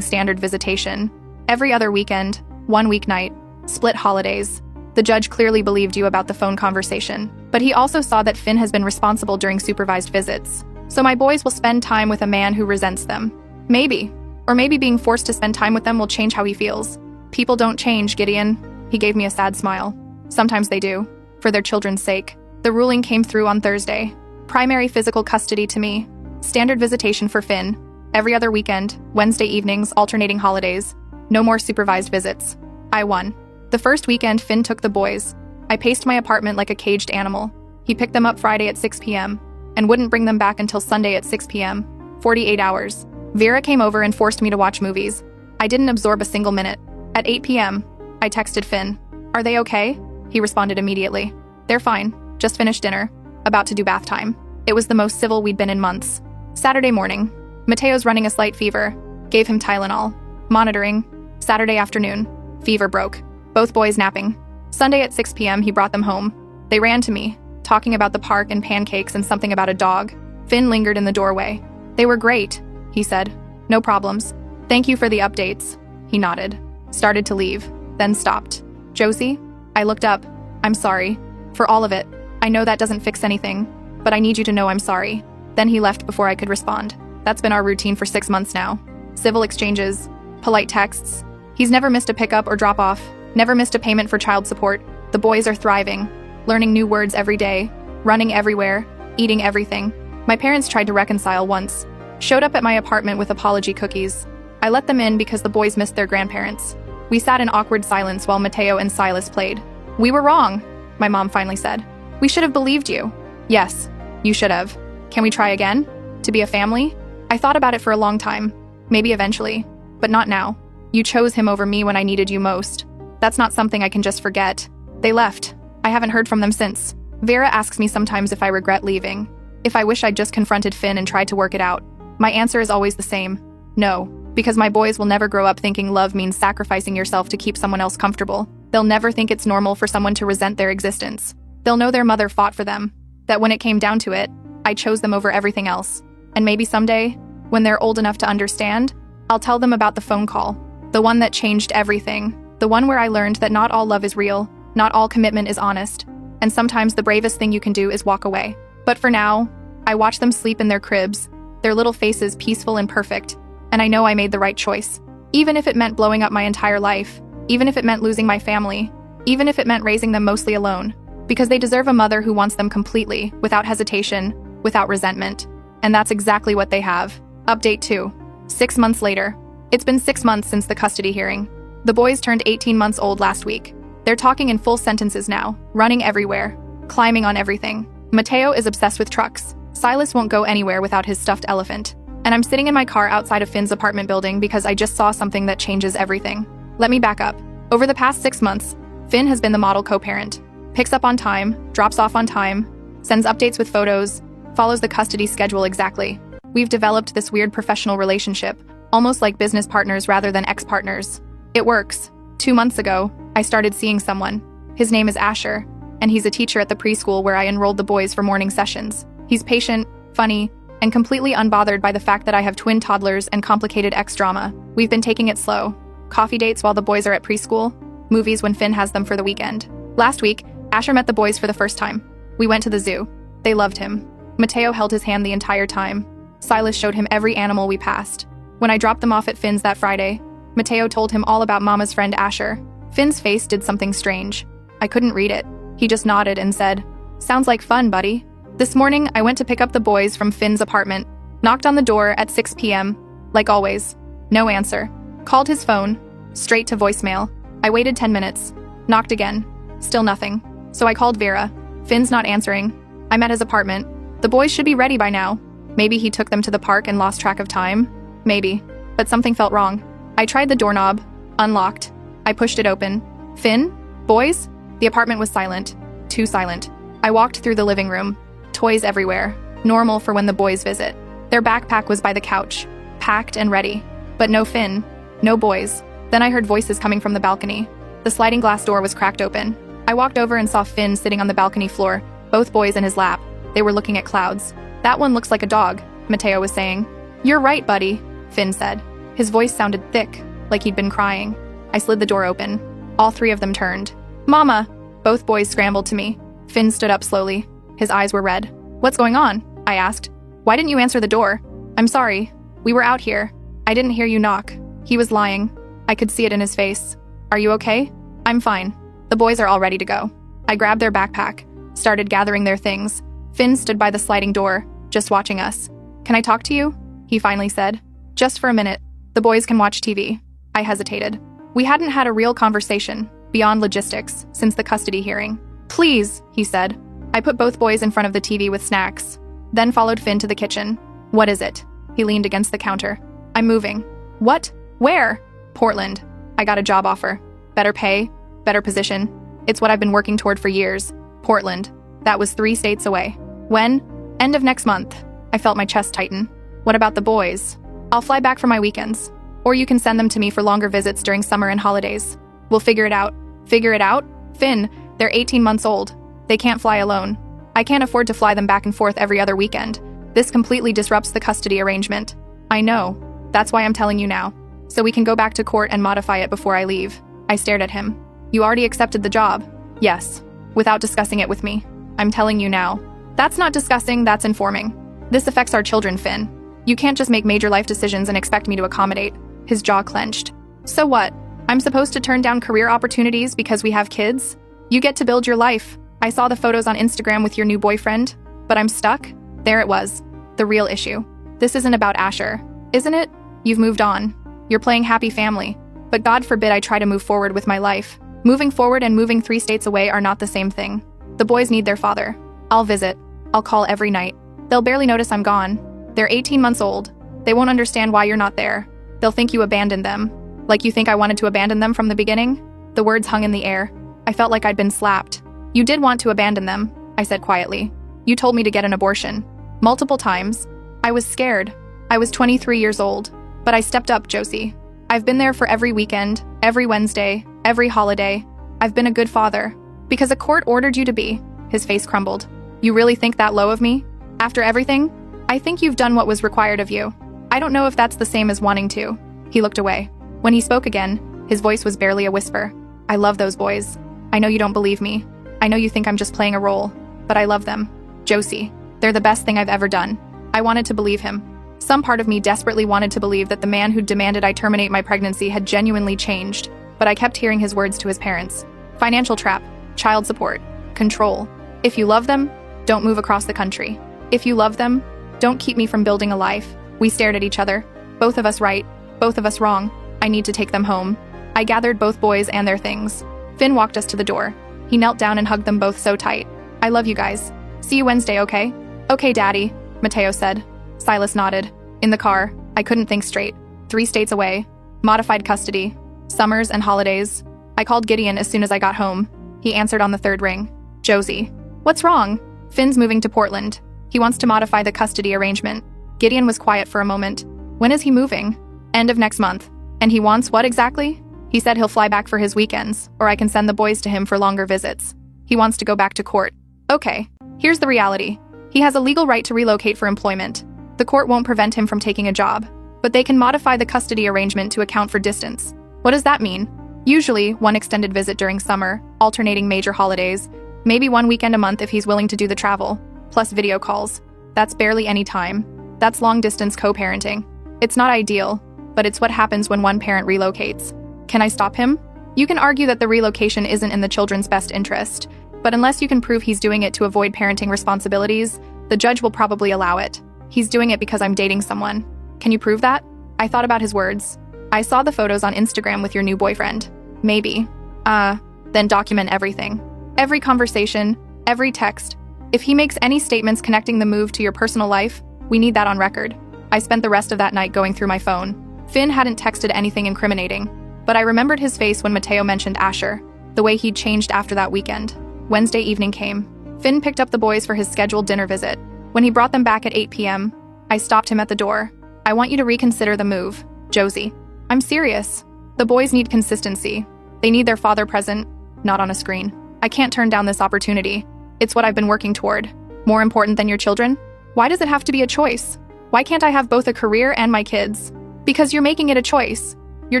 standard visitation. Every other weekend, 1 weeknight, split holidays. The judge clearly believed you about the phone conversation, but he also saw that Finn has been responsible during supervised visits. So my boys will spend time with a man who resents them. Maybe. Or maybe being forced to spend time with them will change how he feels. People don't change, Gideon. He gave me a sad smile. Sometimes they do. For their children's sake. The ruling came through on Thursday. Primary physical custody to me. Standard visitation for Finn. Every other weekend, Wednesday evenings, alternating holidays. No more supervised visits. I won. The first weekend, Finn took the boys. I paced my apartment like a caged animal. He picked them up Friday at 6 p.m. and wouldn't bring them back until Sunday at 6 p.m. 48 hours. Vera came over and forced me to watch movies. I didn't absorb a single minute. At 8 p.m., I texted Finn. Are they okay? He responded immediately. They're fine. Just finished dinner. About to do bath time. It was the most civil we'd been in months. Saturday morning. Mateo's running a slight fever. Gave him Tylenol. Monitoring. Saturday afternoon. Fever broke. Both boys napping. Sunday at 6 p.m. he brought them home. They ran to me, talking about the park and pancakes and something about a dog. Finn lingered in the doorway. They were great, he said. No problems. Thank you for the updates. He nodded. Started to leave, then stopped. Josie? I looked up. I'm sorry. For all of it. I know that doesn't fix anything, but I need you to know I'm sorry. Then he left before I could respond. That's been our routine for 6 months now. Civil exchanges, polite texts. He's never missed a pickup or drop off. Never missed a payment for child support. The boys are thriving, learning new words every day, running everywhere, eating everything. My parents tried to reconcile once. Showed up at my apartment with apology cookies. I let them in because the boys missed their grandparents. We sat in awkward silence while Mateo and Silas played. We were wrong, my mom finally said. We should have believed you. Yes, you should have. Can we try again? To be a family? I thought about it for a long time. Maybe eventually. But not now. You chose him over me when I needed you most. That's not something I can just forget. They left. I haven't heard from them since. Vera asks me sometimes if I regret leaving. If I wish I'd just confronted Finn and tried to work it out. My answer is always the same. No, because my boys will never grow up thinking love means sacrificing yourself to keep someone else comfortable. They'll never think it's normal for someone to resent their existence. They'll know their mother fought for them. That when it came down to it, I chose them over everything else. And maybe someday, when they're old enough to understand, I'll tell them about the phone call. The one that changed everything. The one where I learned that not all love is real, not all commitment is honest, and sometimes the bravest thing you can do is walk away. But for now, I watch them sleep in their cribs, their little faces peaceful and perfect, and I know I made the right choice. Even if it meant blowing up my entire life, even if it meant losing my family, even if it meant raising them mostly alone, because they deserve a mother who wants them completely, without hesitation, without resentment. And that's exactly what they have. Update 2. 6 months later. It's been 6 months since the custody hearing. The boys turned 18 months old last week. They're talking in full sentences now, running everywhere, climbing on everything. Mateo is obsessed with trucks. Silas won't go anywhere without his stuffed elephant. And I'm sitting in my car outside of Finn's apartment building because I just saw something that changes everything. Let me back up. Over the past 6 months, Finn has been the model co-parent. Picks up on time, drops off on time, sends updates with photos, follows the custody schedule exactly. We've developed this weird professional relationship, almost like business partners rather than ex-partners. It works. 2 months ago, I started seeing someone. His name is Asher, and he's a teacher at the preschool where I enrolled the boys for morning sessions. He's patient, funny, and completely unbothered by the fact that I have twin toddlers and complicated ex-drama. We've been taking it slow. Coffee dates while the boys are at preschool, movies when Finn has them for the weekend. Last week, Asher met the boys for the first time. We went to the zoo. They loved him. Mateo held his hand the entire time. Silas showed him every animal we passed. When I dropped them off at Finn's that Friday, Mateo told him all about Mama's friend Asher. Finn's face did something strange. I couldn't read it. He just nodded and said, "Sounds like fun, buddy." This morning, I went to pick up the boys from Finn's apartment. Knocked on the door at 6 p.m. Like always. No answer. Called his phone. Straight to voicemail. I waited 10 minutes. Knocked again. Still nothing. So I called Vera. Finn's not answering. I'm at his apartment. The boys should be ready by now. Maybe he took them to the park and lost track of time. Maybe. But something felt wrong. I tried the doorknob. Unlocked. I pushed it open. Finn? Boys? The apartment was silent. Too silent. I walked through the living room. Toys everywhere. Normal for when the boys visit. Their backpack was by the couch. Packed and ready. But no Finn. No boys. Then I heard voices coming from the balcony. The sliding glass door was cracked open. I walked over and saw Finn sitting on the balcony floor, both boys in his lap. They were looking at clouds. "That one looks like a dog," Mateo was saying. "You're right, buddy," Finn said. His voice sounded thick, like he'd been crying. I slid the door open. All three of them turned. "Mama!" Both boys scrambled to me. Finn stood up slowly. His eyes were red. "What's going on?" I asked. "Why didn't you answer the door?" "I'm sorry. We were out here. I didn't hear you knock." He was lying. I could see it in his face. "Are you okay?" "I'm fine. The boys are all ready to go." I grabbed their backpack, started gathering their things. Finn stood by the sliding door, just watching us. "Can I talk to you?" he finally said. "Just for a minute. The boys can watch TV." I hesitated. We hadn't had a real conversation, beyond logistics, since the custody hearing. "Please," he said. I put both boys in front of the TV with snacks, then followed Finn to the kitchen. "What is it?" He leaned against the counter. "I'm moving." "What? Where?" "Portland. I got a job offer. Better pay, better position. It's what I've been working toward for years. Portland. That was 3 states away. When? End of next month." I felt my chest tighten. "What about the boys?" "I'll fly back for my weekends. Or you can send them to me for longer visits during summer and holidays. We'll figure it out." "Figure it out?" "Finn, they're 18 months old. They can't fly alone. I can't afford to fly them back and forth every other weekend. This completely disrupts the custody arrangement." "I know. That's why I'm telling you now. So we can go back to court and modify it before I leave." I stared at him. "You already accepted the job?" "Yes. Without discussing it with me. I'm telling you now." "That's not discussing, that's informing. This affects our children, Finn. You can't just make major life decisions and expect me to accommodate." His jaw clenched. "So what? I'm supposed to turn down career opportunities because we have kids? You get to build your life. I saw the photos on Instagram with your new boyfriend, but I'm stuck?" There it was. The real issue. "This isn't about Asher, isn't it? You've moved on. You're playing happy family. But God forbid I try to move forward with my life. Moving forward and moving 3 states away are not the same thing. The boys need their father. I'll visit. I'll call every night. They'll barely notice I'm gone. They're 18 months old. They won't understand why you're not there. They'll think you abandoned them. Like you think I wanted to abandon them from the beginning?" The words hung in the air. I felt like I'd been slapped. "You did want to abandon them," I said quietly. "You told me to get an abortion. Multiple times. I was scared. I was 23 years old. But I stepped up, Josie. I've been there for every weekend, every Wednesday, every holiday. I've been a good father. Because a court ordered you to be." His face crumbled. "You really think that low of me? After everything? I think you've done what was required of you. I don't know if that's the same as wanting to." He looked away. When he spoke again, his voice was barely a whisper. "I love those boys. I know you don't believe me. I know you think I'm just playing a role. But I love them. Josie, they're the best thing I've ever done." I wanted to believe him. Some part of me desperately wanted to believe that the man who demanded I terminate my pregnancy had genuinely changed, but I kept hearing his words to his parents. Financial trap, child support, control. If you love them, don't move across the country. If you love them, don't keep me from building a life. We stared at each other. Both of us right, both of us wrong. I need to take them home. I gathered both boys and their things. Finn walked us to the door. He knelt down and hugged them both so tight. "I love you guys. See you Wednesday, okay?" "Okay, Daddy," Mateo said. Silas nodded. In the car, I couldn't think straight. 3 states away. Modified custody. Summers and holidays. I called Gideon as soon as I got home. He answered on the 3rd ring. "Josie." "What's wrong?" "Finn's moving to Portland. He wants to modify the custody arrangement." Gideon was quiet for a moment. "When is he moving?" "End of next month." "And he wants what exactly?" "He said he'll fly back for his weekends, or I can send the boys to him for longer visits. He wants to go back to court." "Okay. Here's the reality. He has a legal right to relocate for employment. The court won't prevent him from taking a job, but they can modify the custody arrangement to account for distance." "What does that mean?" "Usually, 1 extended visit during summer, alternating major holidays, maybe 1 weekend a month if he's willing to do the travel, plus video calls. That's barely any time. That's long-distance co-parenting. It's not ideal, but it's what happens when one parent relocates." "Can I stop him?" You can argue that the relocation isn't in the children's best interest, but unless you can prove he's doing it to avoid parenting responsibilities, the judge will probably allow it. He's doing it because I'm dating someone. Can you prove that? I thought about his words. I saw the photos on Instagram with your new boyfriend. Maybe. Then document everything. Every conversation, every text. If he makes any statements connecting the move to your personal life, we need that on record. I spent the rest of that night going through my phone. Finn hadn't texted anything incriminating, but I remembered his face when Mateo mentioned Asher, the way he'd changed after that weekend. Wednesday evening came. Finn picked up the boys for his scheduled dinner visit. When he brought them back at 8 p.m., I stopped him at the door. I want you to reconsider the move, Josie. I'm serious. The boys need consistency. They need their father present, not on a screen. I can't turn down this opportunity. It's what I've been working toward. More important than your children? Why does it have to be a choice? Why can't I have both a career and my kids? Because you're making it a choice. You're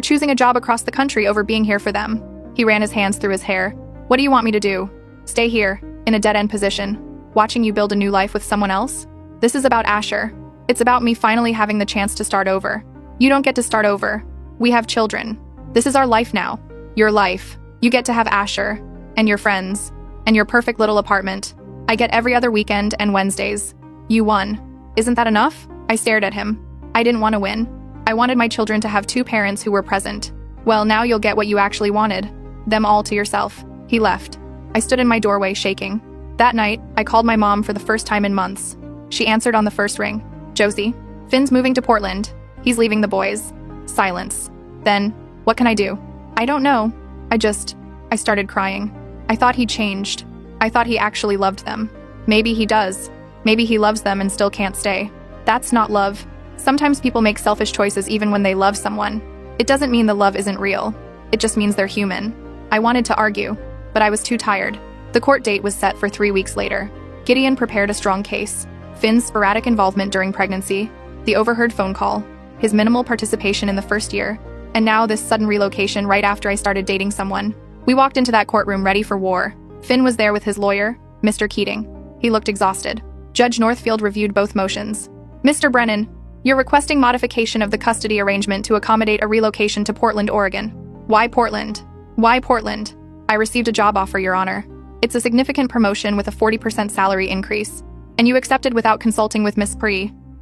choosing a job across the country over being here for them. He ran his hands through his hair. What do you want me to do? Stay here, in a dead-end position, watching you build a new life with someone else? This is about Asher. It's about me finally having the chance to start over. You don't get to start over. We have children. This is our life now. Your life. You get to have Asher, and your friends, and your perfect little apartment. I get every other weekend and Wednesdays. You won. Isn't that enough? I stared at him. I didn't want to win. I wanted my children to have two parents who were present. Well, now you'll get what you actually wanted. Them all to yourself. He left. I stood in my doorway, shaking. That night, I called my mom for the first time in months. She answered on the first ring. Josie, Finn's moving to Portland. He's leaving the boys. Silence. Then, what can I do? I don't know. I started crying. I thought he changed. I thought he actually loved them. Maybe he does. Maybe he loves them and still can't stay. That's not love. Sometimes people make selfish choices even when they love someone. It doesn't mean the love isn't real. It just means they're human. I wanted to argue, but I was too tired. The court date was set for 3 weeks later. Gideon prepared a strong case. Finn's sporadic involvement during pregnancy, the overheard phone call, his minimal participation in the first year, and now this sudden relocation right after I started dating someone. We walked into that courtroom ready for war. Finn was there with his lawyer, Mr. Keating. He looked exhausted. Judge Northfield reviewed both motions. Mr. Brennan, you're requesting modification of the custody arrangement to accommodate a relocation to Portland, Oregon. Why Portland? Why Portland? I received a job offer, Your Honor. It's a significant promotion with a 40% salary increase. And you accepted without consulting with Miss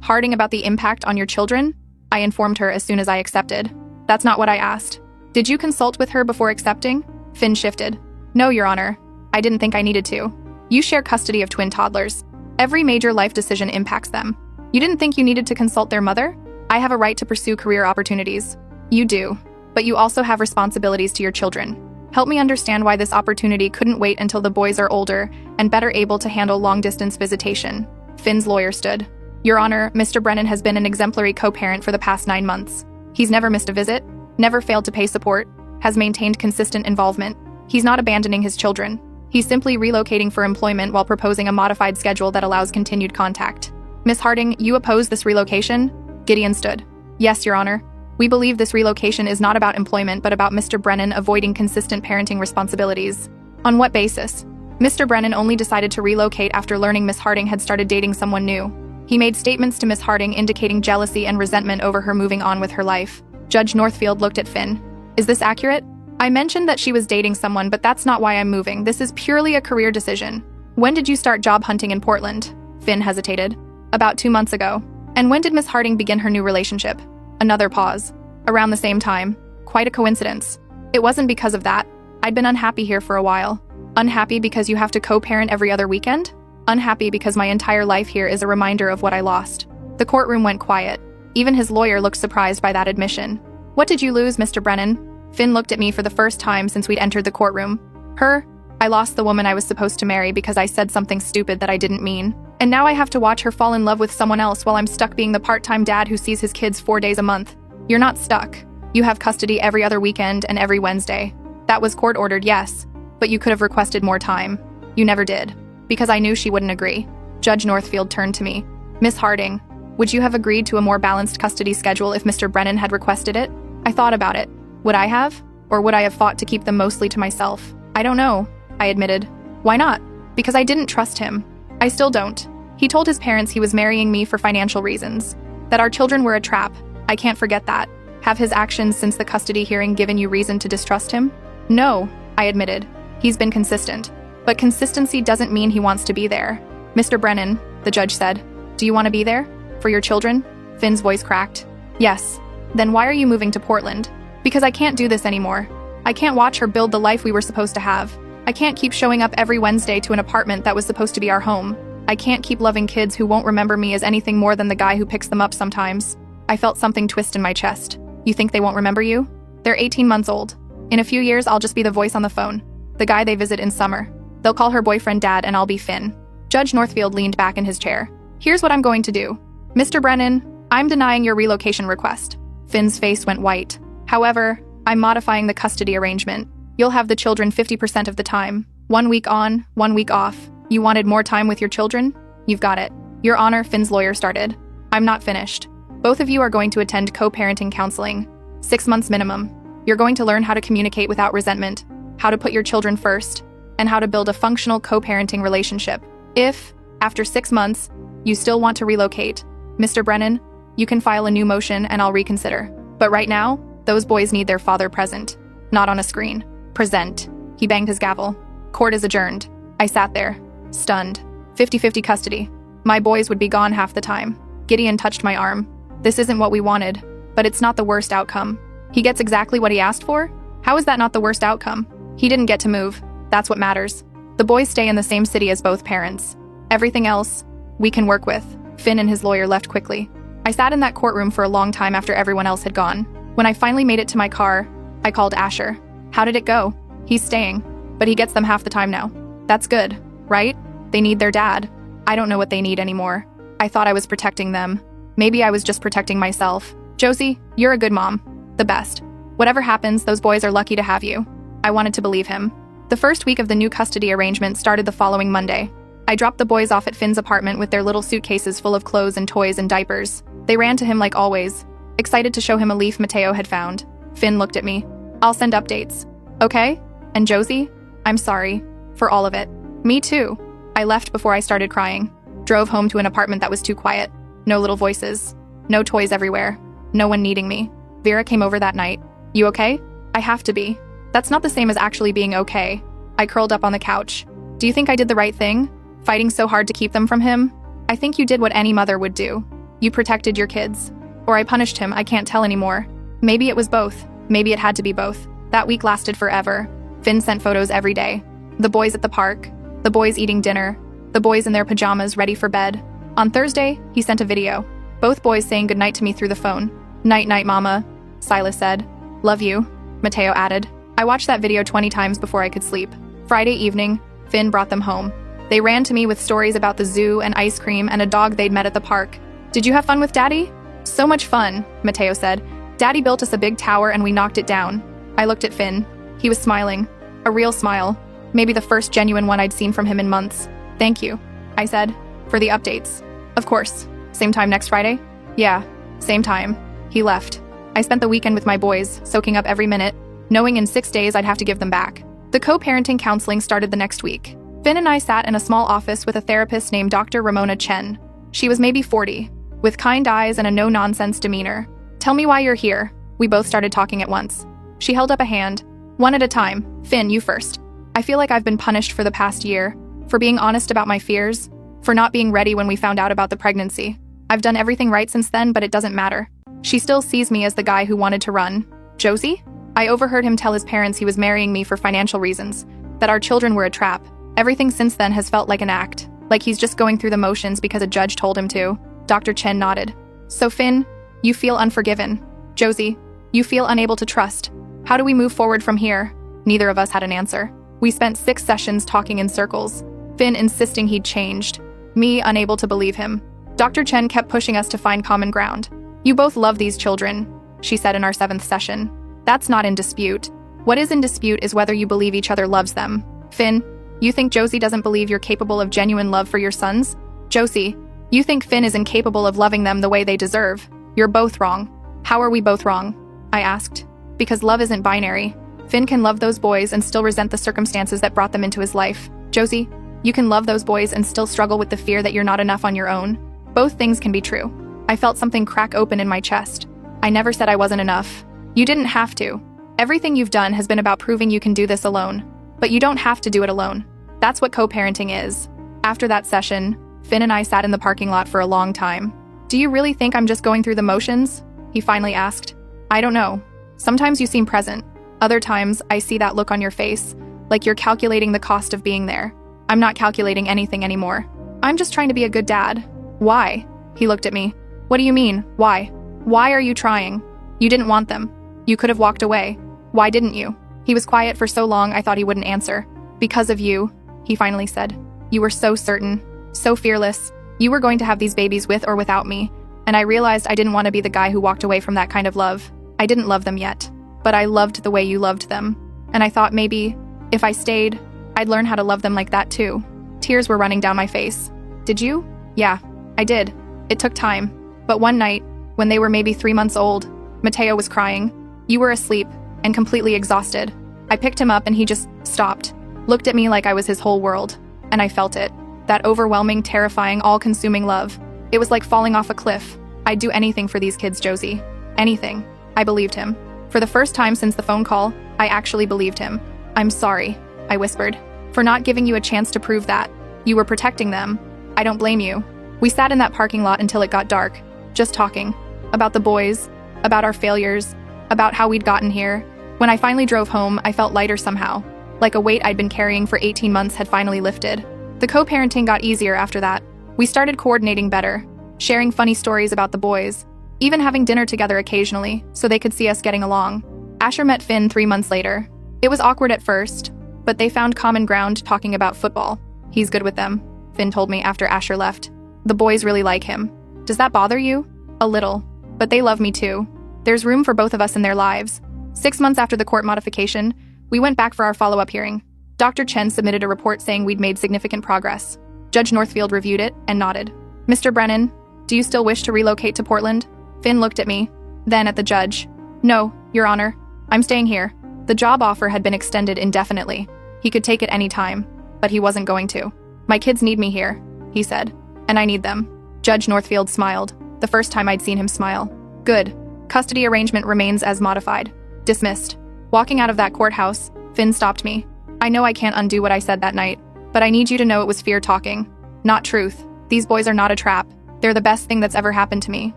Harding about the impact on your children? I informed her as soon as I accepted. That's not what I asked. Did you consult with her before accepting? Finn shifted. No, Your Honor. I didn't think I needed to. You share custody of twin toddlers. Every major life decision impacts them. You didn't think you needed to consult their mother? I have a right to pursue career opportunities. You do. But you also have responsibilities to your children. Help me understand why this opportunity couldn't wait until the boys are older and better able to handle long-distance visitation. Finn's lawyer stood. Your Honor, Mr. Brennan has been an exemplary co-parent for the past 9 months. He's never missed a visit, never failed to pay support, has maintained consistent involvement. He's not abandoning his children. He's simply relocating for employment while proposing a modified schedule that allows continued contact. Miss Harding, you oppose this relocation? Gideon stood. Yes, Your Honor. We believe this relocation is not about employment but about Mr. Brennan avoiding consistent parenting responsibilities. On what basis? Mr. Brennan only decided to relocate after learning Miss Harding had started dating someone new. He made statements to Miss Harding indicating jealousy and resentment over her moving on with her life. Judge Northfield looked at Finn. Is this accurate? I mentioned that she was dating someone, but that's not why I'm moving. This is purely a career decision. When did you start job hunting in Portland? Finn hesitated. About 2 months ago. And when did Miss Harding begin her new relationship? Another pause. Around the same time. Quite a coincidence. It wasn't because of that. I'd been unhappy here for a while. Unhappy because you have to co-parent every other weekend? Unhappy because my entire life here is a reminder of what I lost. The courtroom went quiet. Even his lawyer looked surprised by that admission. What did you lose, Mr. Brennan? Finn looked at me for the first time since we'd entered the courtroom. Her? I lost the woman I was supposed to marry because I said something stupid that I didn't mean. And now I have to watch her fall in love with someone else while I'm stuck being the part-time dad who sees his kids 4 days a month. You're not stuck. You have custody every other weekend and every Wednesday. That was court-ordered, yes. But you could have requested more time. You never did. Because I knew she wouldn't agree. Judge Northfield turned to me. Miss Harding, would you have agreed to a more balanced custody schedule if Mr. Brennan had requested it? I thought about it. Would I have? Or would I have fought to keep them mostly to myself? I don't know, I admitted. Why not? Because I didn't trust him. I still don't. He told his parents he was marrying me for financial reasons. That our children were a trap. I can't forget that. Have his actions since the custody hearing given you reason to distrust him? No, I admitted. He's been consistent. But consistency doesn't mean he wants to be there. Mr. Brennan, the judge said, do you want to be there? For your children? Finn's voice cracked. Yes. Then why are you moving to Portland? Because I can't do this anymore. I can't watch her build the life we were supposed to have. I can't keep showing up every Wednesday to an apartment that was supposed to be our home. I can't keep loving kids who won't remember me as anything more than the guy who picks them up sometimes. I felt something twist in my chest. You think they won't remember you? They're 18 months old. In a few years, I'll just be the voice on the phone. The guy they visit in summer. They'll call her boyfriend Dad and I'll be Finn. Judge Northfield leaned back in his chair. Here's what I'm going to do. Mr. Brennan, I'm denying your relocation request. Finn's face went white. However, I'm modifying the custody arrangement. You'll have the children 50% of the time. 1 week on, 1 week off. You wanted more time with your children? You've got it. Your Honor, Finn's lawyer started. I'm not finished. Both of you are going to attend co-parenting counseling. 6 months minimum. You're going to learn how to communicate without resentment, how to put your children first, and how to build a functional co-parenting relationship. If, after 6 months, you still want to relocate, Mr. Brennan, you can file a new motion and I'll reconsider. But right now, those boys need their father present. Not on a screen. Present. He banged his gavel. Court is adjourned. I sat there, stunned. 50-50 custody. My boys would be gone half the time. Gideon touched my arm. This isn't what we wanted, but it's not the worst outcome. He gets exactly what he asked for? How is that not the worst outcome? He didn't get to move. That's what matters. The boys stay in the same city as both parents. Everything else, we can work with. Finn and his lawyer left quickly. I sat in that courtroom for a long time after everyone else had gone. When I finally made it to my car, I called Asher. How did it go? He's staying, but he gets them half the time now. That's good, right? They need their dad. I don't know what they need anymore. I thought I was protecting them. Maybe I was just protecting myself. Josie, you're a good mom. The best. Whatever happens, those boys are lucky to have you. I wanted to believe him. The first week of the new custody arrangement started the following Monday. I dropped the boys off at Finn's apartment with their little suitcases full of clothes and toys and diapers. They ran to him like always, excited to show him a leaf Mateo had found. Finn looked at me. I'll send updates. Okay? And Josie? I'm sorry. For all of it. Me too. I left before I started crying. Drove home to an apartment that was too quiet. No little voices. No toys everywhere. No one needing me. Vera came over that night. You okay? I have to be. That's not the same as actually being okay. I curled up on the couch. Do you think I did the right thing? Fighting so hard to keep them from him? I think you did what any mother would do. You protected your kids. Or I punished him, I can't tell anymore. Maybe it was both. Maybe it had to be both. That week lasted forever. Finn sent photos every day. The boys at the park. The boys eating dinner. The boys in their pajamas ready for bed. On Thursday, he sent a video. Both boys saying goodnight to me through the phone. Night, night, mama, Silas said. Love you, Mateo added. I watched that video 20 times before I could sleep. Friday evening, Finn brought them home. They ran to me with stories about the zoo and ice cream and a dog they'd met at the park. Did you have fun with Daddy? So much fun, Mateo said. Daddy built us a big tower and we knocked it down. I looked at Finn. He was smiling. A real smile. Maybe the first genuine one I'd seen from him in months. Thank you, I said, for the updates. Of course. Same time next Friday? Yeah, same time. He left. I spent the weekend with my boys, soaking up every minute, knowing in 6 days I'd have to give them back. The co-parenting counseling started the next week. Finn and I sat in a small office with a therapist named Dr. Ramona Chen. She was maybe 40, with kind eyes and a no-nonsense demeanor. Tell me why you're here. We both started talking at once. She held up a hand. One at a time. Finn, you first. I feel like I've been punished for the past year, for being honest about my fears, for not being ready when we found out about the pregnancy. I've done everything right since then, but it doesn't matter. She still sees me as the guy who wanted to run. Josie? I overheard him tell his parents he was marrying me for financial reasons, that our children were a trap. Everything since then has felt like an act, like he's just going through the motions because a judge told him to. Dr. Chen nodded. So Finn, you feel unforgiven. Josie, you feel unable to trust. How do we move forward from here? Neither of us had an answer. We spent 6 sessions talking in circles. Finn insisting he'd changed. Me unable to believe him. Dr. Chen kept pushing us to find common ground. You both love these children, she said in our 7th session. That's not in dispute. What is in dispute is whether you believe each other loves them. Finn, you think Josie doesn't believe you're capable of genuine love for your sons? Josie, you think Finn is incapable of loving them the way they deserve. You're both wrong. How are we both wrong? I asked. Because love isn't binary. Finn can love those boys and still resent the circumstances that brought them into his life. Josie, you can love those boys and still struggle with the fear that you're not enough on your own. Both things can be true. I felt something crack open in my chest. I never said I wasn't enough. You didn't have to. Everything you've done has been about proving you can do this alone. But you don't have to do it alone. That's what co-parenting is. After that session, Finn and I sat in the parking lot for a long time. Do you really think I'm just going through the motions? He finally asked. I don't know. Sometimes you seem present. Other times, I see that look on your face, like you're calculating the cost of being there. I'm not calculating anything anymore. I'm just trying to be a good dad. Why? He looked at me. What do you mean, why? Why are you trying? You didn't want them. You could have walked away. Why didn't you? He was quiet for so long I thought he wouldn't answer. Because of you, he finally said. You were so certain, so fearless. You were going to have these babies with or without me, and I realized I didn't want to be the guy who walked away from that kind of love. I didn't love them yet, but I loved the way you loved them. And I thought maybe, if I stayed, I'd learn how to love them like that too. Tears were running down my face. Did you? Yeah, I did. It took time. But one night, when they were maybe 3 months old, Mateo was crying. You were asleep and completely exhausted. I picked him up and he just stopped, looked at me like I was his whole world. And I felt it. That overwhelming, terrifying, all-consuming love. It was like falling off a cliff. I'd do anything for these kids, Josie. Anything. I believed him. For the first time since the phone call, I actually believed him. I'm sorry, I whispered, for not giving you a chance to prove that. You were protecting them. I don't blame you. We sat in that parking lot until it got dark, just talking. About the boys, about our failures, about how we'd gotten here. When I finally drove home, I felt lighter somehow, like a weight I'd been carrying for 18 months had finally lifted. The co-parenting got easier after that. We started coordinating better, sharing funny stories about the boys, even having dinner together occasionally so they could see us getting along. Asher met Finn 3 months later. It was awkward at first, but they found common ground talking about football. He's good with them, Finn told me after Asher left. The boys really like him. Does that bother you? A little. But they love me too. There's room for both of us in their lives. 6 months after the court modification, we went back for our follow-up hearing. Dr. Chen submitted a report saying we'd made significant progress. Judge Northfield reviewed it and nodded. Mr. Brennan, do you still wish to relocate to Portland? Finn looked at me, then at the judge. No, Your Honor. I'm staying here. The job offer had been extended indefinitely. He could take it any time, but he wasn't going to. My kids need me here, he said, and I need them. Judge Northfield smiled, the first time I'd seen him smile. Good. Custody arrangement remains as modified. Dismissed. Walking out of that courthouse, Finn stopped me. I know I can't undo what I said that night, but I need you to know it was fear talking, not truth. These boys are not a trap. They're the best thing that's ever happened to me.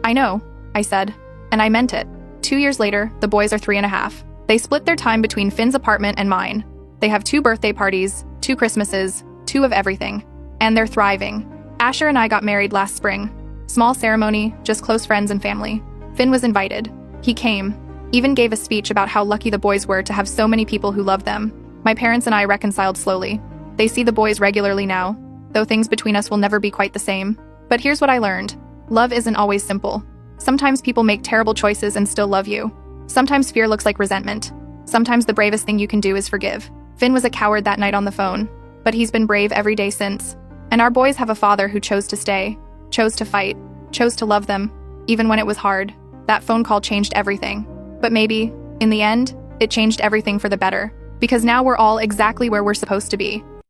I know, I said, and I meant it. 2 years later, the boys are 3.5. They split their time between Finn's apartment and mine. They have 2 birthday parties, 2 Christmases, 2 of everything. And they're thriving. Asher and I got married last spring. Small ceremony, just close friends and family. Finn was invited. He came, even gave a speech about how lucky the boys were to have so many people who loved them. My parents and I reconciled slowly. They see the boys regularly now, though things between us will never be quite the same. But here's what I learned. Love isn't always simple. Sometimes people make terrible choices and still love you. Sometimes fear looks like resentment. Sometimes the bravest thing you can do is forgive. Finn was a coward that night on the phone, but he's been brave every day since. And our boys have a father who chose to stay, chose to fight, chose to love them, even when it was hard. That phone call changed everything. But maybe, in the end, it changed everything for the better. Because now we're all exactly where we're supposed to be.